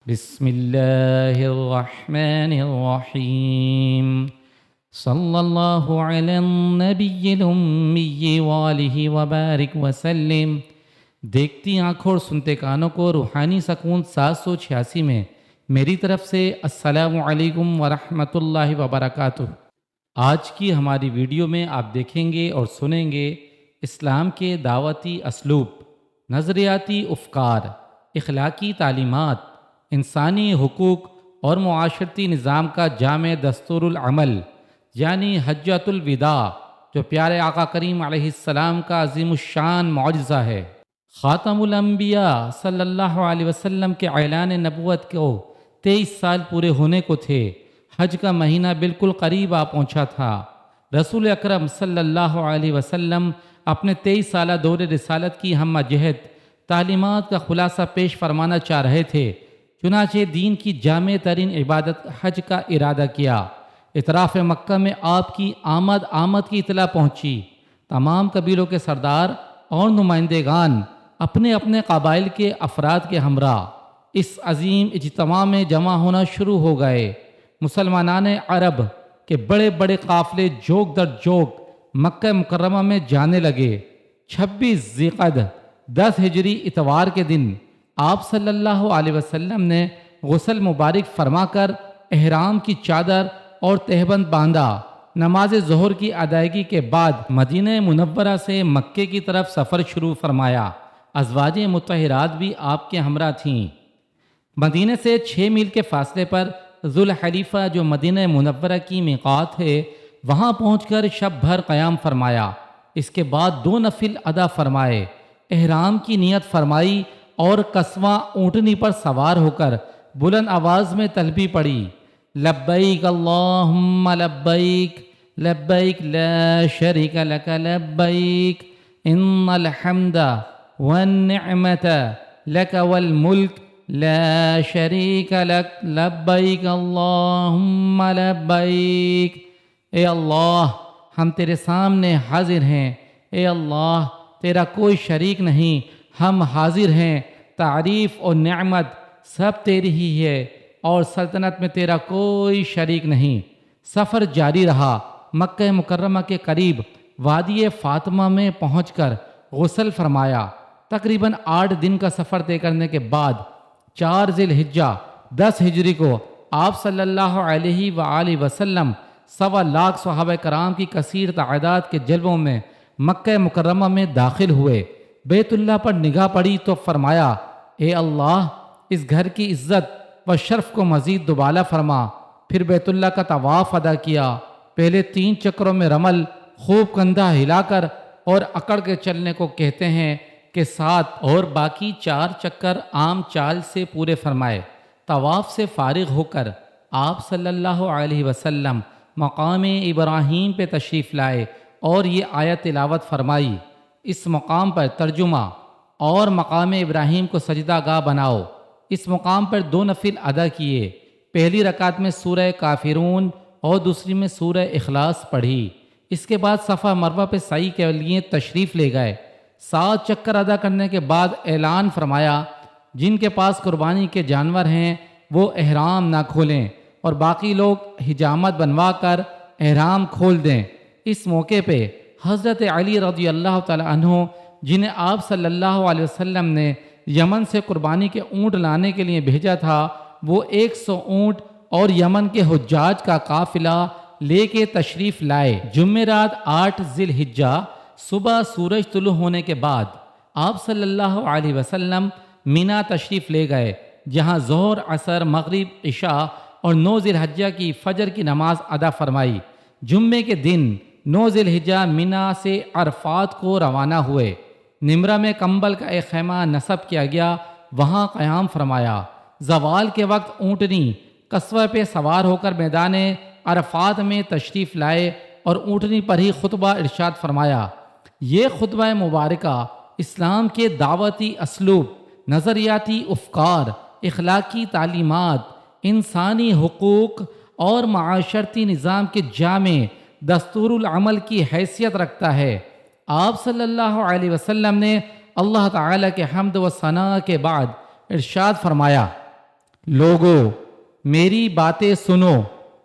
بسم اللہ الرحمن الرحیم صلی اللہ علی النبی الامی وآلہ وبارک وسلم۔ دیکھتی آنکھوں اور سنتے کانوں کو روحانی سکون 786 میں میری طرف سے السلام علیکم ورحمۃ اللہ وبرکاتہ۔ آج کی ہماری ویڈیو میں آپ دیکھیں گے اور سنیں گے اسلام کے دعوتی اسلوب، نظریاتی افکار، اخلاقی تعلیمات، انسانی حقوق اور معاشرتی نظام کا جامع دستور العمل یعنی حجۃ الوداع، جو پیارے آقا کریم علیہ السلام کا عظیم الشان معجزہ ہے۔ خاتم الانبیاء صلی اللہ علیہ وسلم کے اعلان نبوت کو 23 سال پورے ہونے کو تھے۔ حج کا مہینہ بالکل قریب آ پہنچا تھا۔ رسول اکرم صلی اللہ علیہ وسلم اپنے 23 سالہ دور رسالت کی ہمہ جہت تعلیمات کا خلاصہ پیش فرمانا چاہ رہے تھے، چنانچہ دین کی جامع ترین عبادت حج کا ارادہ کیا۔ اطراف مکہ میں آپ کی آمد کی اطلاع پہنچی۔ تمام قبیلوں کے سردار اور نمائندگان اپنے اپنے قبائل کے افراد کے ہمراہ اس عظیم اجتماع میں جمع ہونا شروع ہو گئے۔ مسلمانان عرب کے بڑے بڑے قافلے جوگ در جوگ مکہ مکرمہ میں جانے لگے۔ 26 ذی القعدہ 10 ہجری اتوار کے دن آپ صلی اللہ علیہ وسلم نے غسل مبارک فرما کر احرام کی چادر اور تہبند باندھا۔ نماز ظہر کی ادائیگی کے بعد مدینہ منورہ سے مکے کی طرف سفر شروع فرمایا۔ ازواج مطہرات بھی آپ کے ہمراہ تھیں۔ مدینہ سے 6 میل کے فاصلے پر ذوالحلیفہ جو مدینہ منورہ کی میقات ہے، وہاں پہنچ کر شب بھر قیام فرمایا۔ اس کے بعد 2 نفل ادا فرمائے، احرام کی نیت فرمائی اور قصواں اونٹنی پر سوار ہو کر بلند آواز میں تلبیہ پڑھی، لبیک اللہم لبیک لبیک لا شریک لک لبیک ان الحمد والنعمت لک والملک لا شریک لک لبیک اللہم لبیک۔ اے اللہ، ہم تیرے سامنے حاضر ہیں۔ اے اللہ، تیرا کوئی شریک نہیں، ہم حاضر ہیں۔ تعریف اور نعمت سب تیری ہی ہے اور سلطنت میں تیرا کوئی شریک نہیں۔ سفر جاری رہا۔ مکہ مکرمہ کے قریب وادی فاطمہ میں پہنچ کر غسل فرمایا۔ تقریباً 8 دن کا سفر طے کرنے کے بعد 4 ذی الحجہ 10 ہجری کو آپ صلی اللہ علیہ وآلہ وسلم 1.25 لاکھ صحابہ کرام کی کثیر تعداد کے جلووں میں مکہ مکرمہ میں داخل ہوئے۔ بیت اللہ پر نگاہ پڑی تو فرمایا، اے اللہ، اس گھر کی عزت و شرف کو مزید دوبالا فرما۔ پھر بیت اللہ کا طواف ادا کیا۔ پہلے 3 چکروں میں رمل خوب کندھا ہلا کر اور اکڑ کے چلنے کو کہتے ہیں کہ 7 اور باقی 4 چکر عام چال سے پورے فرمائے۔ طواف سے فارغ ہو کر آپ صلی اللہ علیہ وسلم مقام ابراہیم پہ تشریف لائے اور یہ آیت تلاوت فرمائی، اس مقام پر ترجمہ، اور مقام ابراہیم کو سجدہ گاہ بناؤ۔ اس مقام پر 2 نفل ادا کیے۔ پہلی رکعت میں سورہ کافرون اور دوسری میں سورہ اخلاص پڑھی۔ اس کے بعد صفا مروہ پہ سعی کے لیے تشریف لے گئے۔ 7 چکر ادا کرنے کے بعد اعلان فرمایا، جن کے پاس قربانی کے جانور ہیں وہ احرام نہ کھولیں اور باقی لوگ حجامت بنوا کر احرام کھول دیں۔ اس موقع پہ حضرت علی رضی اللہ تعالی عنہ، جنہیں آپ صلی اللہ علیہ وسلم نے یمن سے قربانی کے اونٹ لانے کے لیے بھیجا تھا، وہ 100 اونٹ اور یمن کے حجاج کا قافلہ لے کے تشریف لائے۔ جمعرات 8 ذی الحجہ صبح سورج طلوع ہونے کے بعد آپ صلی اللہ علیہ وسلم مینا تشریف لے گئے، جہاں ظہر، عصر، مغرب، عشاء اور 9 ذی الحجہ کی فجر کی نماز ادا فرمائی۔ جمعے کے دن 9 ذی الحجہ مینا سے عرفات کو روانہ ہوئے۔ نمرہ میں کمبل کا ایک خیمہ نصب کیا گیا، وہاں قیام فرمایا۔ زوال کے وقت اونٹنی قصوہ پہ سوار ہو کر میدان عرفات میں تشریف لائے اور اونٹنی پر ہی خطبہ ارشاد فرمایا۔ یہ خطبہ مبارکہ اسلام کے دعوتی اسلوب، نظریاتی افکار، اخلاقی تعلیمات، انسانی حقوق اور معاشرتی نظام کے جامع دستور العمل کی حیثیت رکھتا ہے۔ آپ صلی اللہ علیہ وسلم نے اللہ تعالیٰ کے حمد و ثنا کے بعد ارشاد فرمایا، لوگو میری باتیں سنو،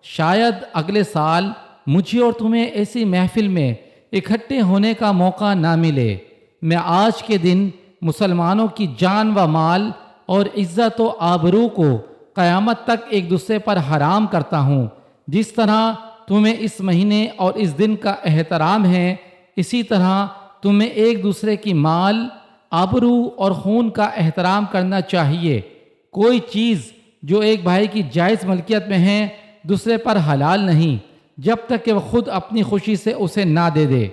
شاید اگلے سال مجھے اور تمہیں ایسی محفل میں اکٹھے ہونے کا موقع نہ ملے۔ میں آج کے دن مسلمانوں کی جان و مال اور عزت و آبرو کو قیامت تک ایک دوسرے پر حرام کرتا ہوں۔ جس طرح تمہیں اس مہینے اور اس دن کا احترام ہے، اسی طرح تمہیں ایک دوسرے کی مال، آبرو اور خون کا احترام کرنا چاہیے۔ کوئی چیز جو ایک بھائی کی جائز ملکیت میں ہے دوسرے پر حلال نہیں جب تک کہ وہ خود اپنی خوشی سے اسے نہ دے دے۔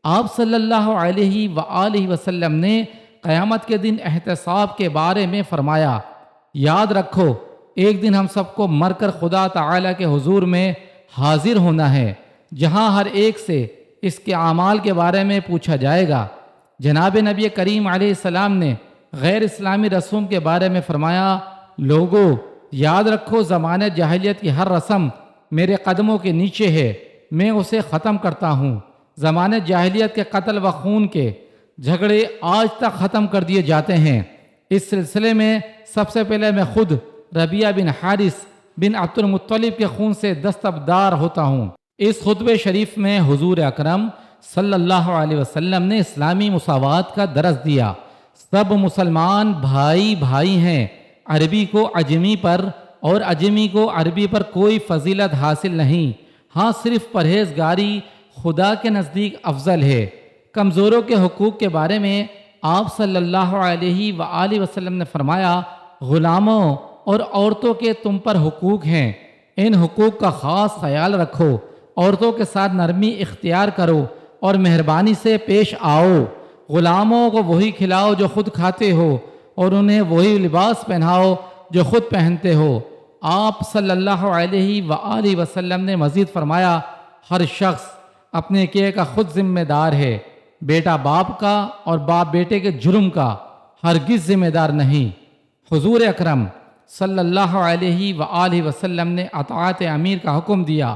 آپ صلی اللہ علیہ وآلہ وسلم نے قیامت کے دن احتساب کے بارے میں فرمایا، یاد رکھو ایک دن ہم سب کو مر کر خدا تعالیٰ کے حضور میں حاضر ہونا ہے، جہاں ہر ایک سے اس کے اعمال کے بارے میں پوچھا جائے گا۔ جناب نبی کریم علیہ السلام نے غیر اسلامی رسوم کے بارے میں فرمایا، لوگو یاد رکھو زمانے جاہلیت کی ہر رسم میرے قدموں کے نیچے ہے، میں اسے ختم کرتا ہوں۔ زمانے جاہلیت کے قتل و خون کے جھگڑے آج تک ختم کر دیے جاتے ہیں۔ اس سلسلے میں سب سے پہلے میں خود ربیعہ بن حارث بن عبد المطلب کے خون سے دستبردار ہوتا ہوں۔ اس خطبہ شریف میں حضور اکرم صلی اللہ علیہ وسلم نے اسلامی مساوات کا درس دیا۔ سب مسلمان بھائی بھائی ہیں، عربی کو عجمی پر اور عجمی کو عربی پر کوئی فضیلت حاصل نہیں، ہاں صرف پرہیزگاری خدا کے نزدیک افضل ہے۔ کمزوروں کے حقوق کے بارے میں آپ صلی اللہ علیہ وآلہ وسلم نے فرمایا، غلاموں اور عورتوں کے تم پر حقوق ہیں، ان حقوق کا خاص خیال رکھو، عورتوں کے ساتھ نرمی اختیار کرو اور مہربانی سے پیش آؤ۔ غلاموں کو وہی کھلاؤ جو خود کھاتے ہو اور انہیں وہی لباس پہناؤ جو خود پہنتے ہو۔ آپ صلی اللہ علیہ وآلہ وسلم نے مزید فرمایا، ہر شخص اپنے کیے کا خود ذمہ دار ہے، بیٹا باپ کا اور باپ بیٹے کے جرم کا ہرگز ذمہ دار نہیں۔ حضور اکرم صلی اللہ علیہ وآلہ وسلم نے اطاعت امیر کا حکم دیا،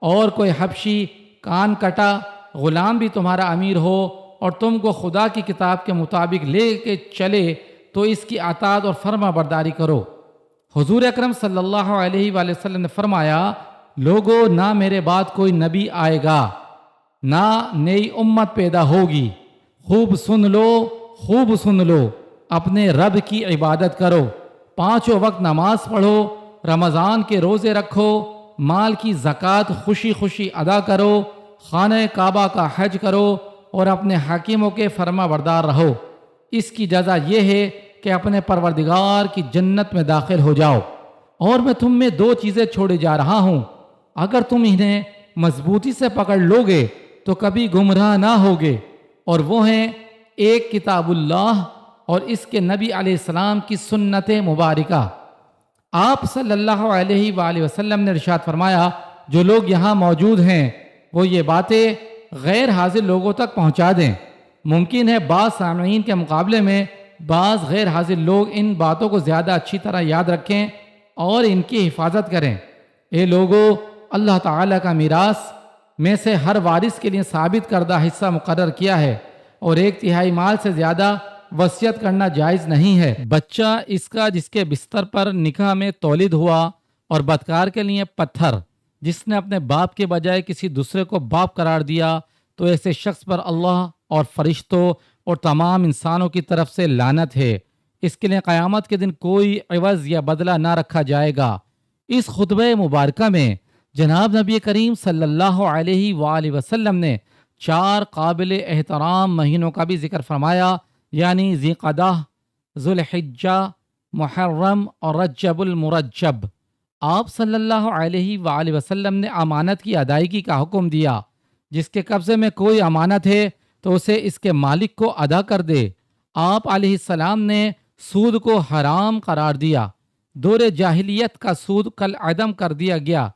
اور کوئی حبشی کان کٹا غلام بھی تمہارا امیر ہو اور تم کو خدا کی کتاب کے مطابق لے کے چلے تو اس کی اطاعت اور فرما برداری کرو۔ حضور اکرم صلی اللہ علیہ وآلہ وسلم نے فرمایا، لوگو نہ میرے بعد کوئی نبی آئے گا، نہ نئی امت پیدا ہوگی۔ خوب سن لو، خوب سن لو، اپنے رب کی عبادت کرو، 5 وقت نماز پڑھو، رمضان کے روزے رکھو، مال کی زکوٰۃ خوشی خوشی ادا کرو، خانہ کعبہ کا حج کرو اور اپنے حاکموں کے فرما بردار رہو۔ اس کی جزا یہ ہے کہ اپنے پروردگار کی جنت میں داخل ہو جاؤ۔ اور میں تم میں 2 چیزیں چھوڑے جا رہا ہوں، اگر تم انہیں مضبوطی سے پکڑ لوگے تو کبھی گمراہ نہ ہوگے، اور وہ ہیں ایک کتاب اللہ اور اس کے نبی علیہ السلام کی سنت مبارکہ۔ آپ صلی اللہ علیہ وآلہ وسلم نے ارشاد فرمایا، جو لوگ یہاں موجود ہیں وہ یہ باتیں غیر حاضر لوگوں تک پہنچا دیں۔ ممکن ہے بعض سامعین کے مقابلے میں بعض غیر حاضر لوگ ان باتوں کو زیادہ اچھی طرح یاد رکھیں اور ان کی حفاظت کریں۔ اے لوگو، اللہ تعالیٰ کا میراث میں سے ہر وارث کے لیے ثابت کردہ حصہ مقرر کیا ہے، اور 1/3 مال سے زیادہ وصیت کرنا جائز نہیں ہے۔ بچہ اس کا جس کے بستر پر نکاح میں تولد ہوا، اور بدکار کے لیے پتھر جس نے اپنے باپ کے بجائے کسی دوسرے کو باپ قرار دیا، تو ایسے شخص پر اللہ اور فرشتوں اور تمام انسانوں کی طرف سے لعنت ہے۔ اس کے لیے قیامت کے دن کوئی عوض یا بدلہ نہ رکھا جائے گا۔ اس خطبہ مبارکہ میں جناب نبی کریم صلی اللہ علیہ وآلہ وسلم نے 4 قابل احترام مہینوں کا بھی ذکر فرمایا، یعنی ذی قعدہ، ذوالحجہ، محرم اور رجب المرجب۔ آپ صلی اللہ علیہ وآلہ وسلم نے امانت کی ادائیگی کا حکم دیا۔ جس کے قبضے میں کوئی امانت ہے تو اسے اس کے مالک کو ادا کر دے۔ آپ علیہ السلام نے سود کو حرام قرار دیا۔ دور جاہلیت کا سود کل عدم کر دیا گیا۔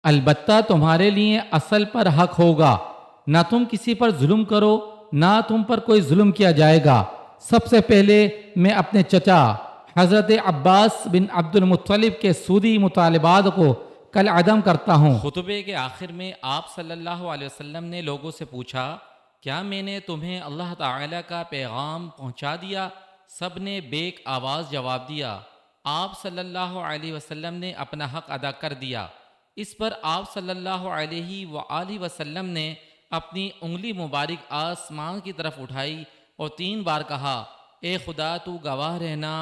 البتہ تمہارے لیے اصل پر حق ہوگا، نہ تم کسی پر ظلم کرو، نہ تم پر کوئی ظلم کیا جائے گا۔ سب سے پہلے میں اپنے چچا حضرت عباس بن عبد المطلب کے سودی مطالبات کو کل عدم کرتا ہوں۔ خطبے کے آخر میں آپ صلی اللہ علیہ وسلم نے لوگوں سے پوچھا، کیا میں نے تمہیں اللہ تعالیٰ کا پیغام پہنچا دیا؟ سب نے بیک آواز جواب دیا، آپ صلی اللہ علیہ وسلم نے اپنا حق ادا کر دیا۔ اس پر آپ صلی اللہ علیہ وآلہ وسلم نے اپنی انگلی مبارک آسمان کی طرف اٹھائی اور 3 بار کہا، اے خدا تو گواہ رہنا،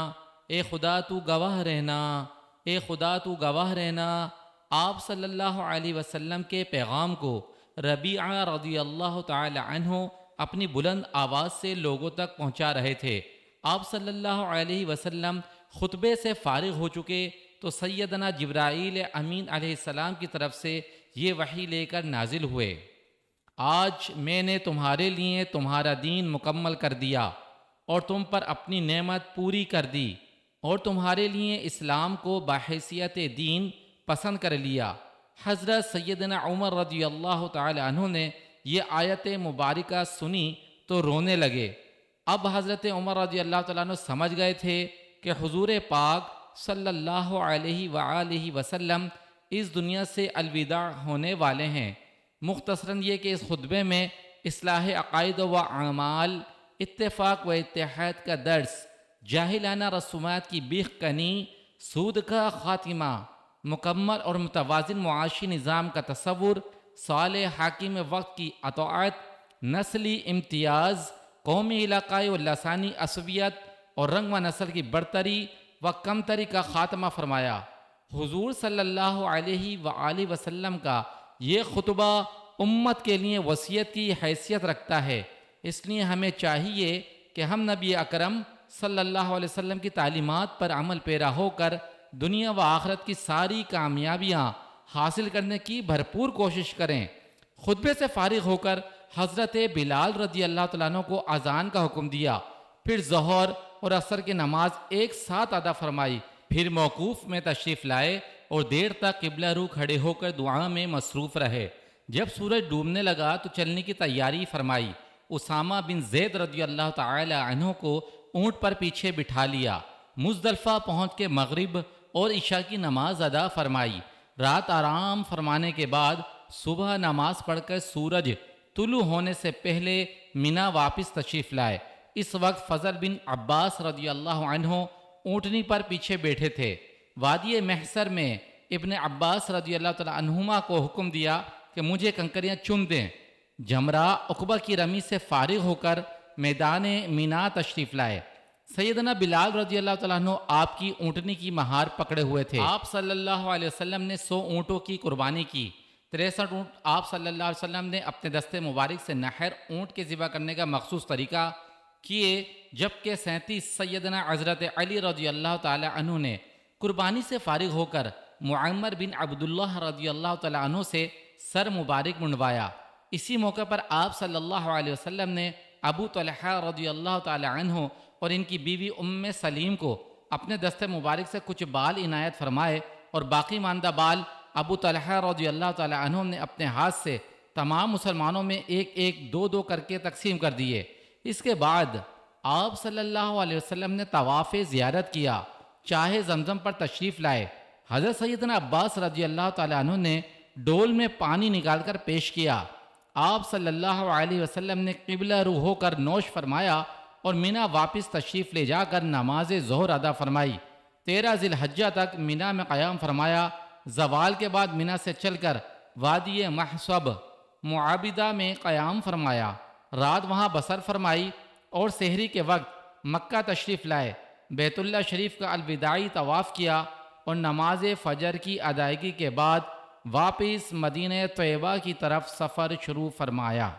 اے خدا تو گواہ رہنا، اے خدا تو گواہ رہنا۔ آپ صلی اللہ علیہ وسلم کے پیغام کو ربیعہ رضی اللہ تعالی عنہ اپنی بلند آواز سے لوگوں تک پہنچا رہے تھے۔ آپ صلی اللہ علیہ وسلم خطبے سے فارغ ہو چکے تو سیدنا جبرائیل امین علیہ السلام کی طرف سے یہ وحی لے کر نازل ہوئے، آج میں نے تمہارے لیے تمہارا دین مکمل کر دیا اور تم پر اپنی نعمت پوری کر دی اور تمہارے لیے اسلام کو بحیثیت دین پسند کر لیا۔ حضرت سیدنا عمر رضی اللہ تعالی عنہ نے یہ آیت مبارکہ سنی تو رونے لگے۔ اب حضرت عمر رضی اللہ تعالیٰ عنہ سمجھ گئے تھے کہ حضور پاک صلی اللہ علیہ وآلہ وسلم اس دنیا سے الوداع ہونے والے ہیں۔ مختصراً یہ کہ اس خطبے میں اصلاح عقائد و اعمال، اتفاق و اتحاد کا درس، جاہلانہ رسومات کی بیخ کنی، سود کا خاتمہ، مکمل اور متوازن معاشی نظام کا تصور، صالح حاکم وقت کی اطاعت، نسلی امتیاز، قومی علاقائی و لسانی عصبیت اور رنگ و نسل کی برتری و کمتری کا خاتمہ فرمایا۔ حضور صلی اللہ علیہ وآلہ وسلم کا یہ خطبہ امت کے لیے وصیت کی حیثیت رکھتا ہے، اس لیے ہمیں چاہیے کہ ہم نبی اکرم صلی اللہ علیہ وسلم کی تعلیمات پر عمل پیرا ہو کر دنیا و آخرت کی ساری کامیابیاں حاصل کرنے کی بھرپور کوشش کریں۔ خطبے سے فارغ ہو کر حضرت بلال رضی اللہ تعالیٰ عنہ کو اذان کا حکم دیا، پھر ظہر اور عصر کی نماز ایک ساتھ ادا فرمائی، پھر موقوف میں تشریف لائے اور دیر تک قبلہ رو کھڑے ہو کر دعا میں مصروف رہے۔ جب سورج ڈوبنے لگا تو چلنے کی تیاری فرمائی۔ اسامہ بن زید رضی اللہ تعالی عنہ کو اونٹ پر پیچھے بٹھا لیا۔ مزدلفہ پہنچ کے مغرب اور عشاء کی نماز ادا فرمائی۔ رات آرام فرمانے کے بعد صبح نماز پڑھ کر سورج طلوع ہونے سے پہلے منا واپس تشریف لائے۔ اس وقت فضل بن عباس رضی اللہ عنہ اونٹنی پر پیچھے بیٹھے تھے۔ وادی محشر میں ابن عباس رضی اللہ تعالی عنہما کو حکم دیا کہ مجھے کنکریاں چن دیں۔ جمرہ عقبہ کی رمی سے فارغ ہو کر میدان مینا تشریف لائے۔ سیدنا بلال رضی اللہ تعالیٰ عنہ آپ کی اونٹنی کی مہار پکڑے ہوئے تھے۔ آپ صلی اللہ علیہ وسلم نے 100 اونٹوں کی قربانی کی۔ 63 اونٹ آپ صلی اللہ علیہ وسلم نے اپنے دستے مبارک سے نحر اونٹ کے ذبح کرنے کا مخصوص طریقہ کیے، جبکہ 37 سیدنا حضرت علی رضی اللہ تعالی عنہ نے قربانی سے فارغ ہو کر معمر بن عبداللہ رضی اللہ تعالی عنہ سے سر مبارک منڈوایا۔ اسی موقع پر آپ صلی اللہ علیہ وسلم نے ابو طلحہ رضی اللہ تعالی عنہ اور ان کی بیوی ام سلیم کو اپنے دستے مبارک سے کچھ بال عنایت فرمائے اور باقی ماندہ بال ابو طلحہ رضی اللہ تعالی عنہ نے اپنے ہاتھ سے تمام مسلمانوں میں ایک ایک دو دو کر کے تقسیم کر دیے۔ اس کے بعد آپ صلی اللہ علیہ وسلم نے طواف زیارت کیا، چاہے زمزم پر تشریف لائے۔ حضرت سیدنا عباس رضی اللہ تعالی عنہ نے ڈول میں پانی نکال کر پیش کیا۔ آپ صلی اللہ علیہ وسلم نے قبلہ رو ہو کر نوش فرمایا اور مینا واپس تشریف لے جا کر نماز ظہر ادا فرمائی۔ 13 ذی الحجہ تک مینا میں قیام فرمایا۔ زوال کے بعد مینا سے چل کر وادی محصب معابدہ میں قیام فرمایا، رات وہاں بسر فرمائی اور سحری کے وقت مکہ تشریف لائے۔ بیت اللہ شریف کا الوداعی طواف کیا اور نماز فجر کی ادائیگی کے بعد واپس مدینہ طیبہ کی طرف سفر شروع فرمایا۔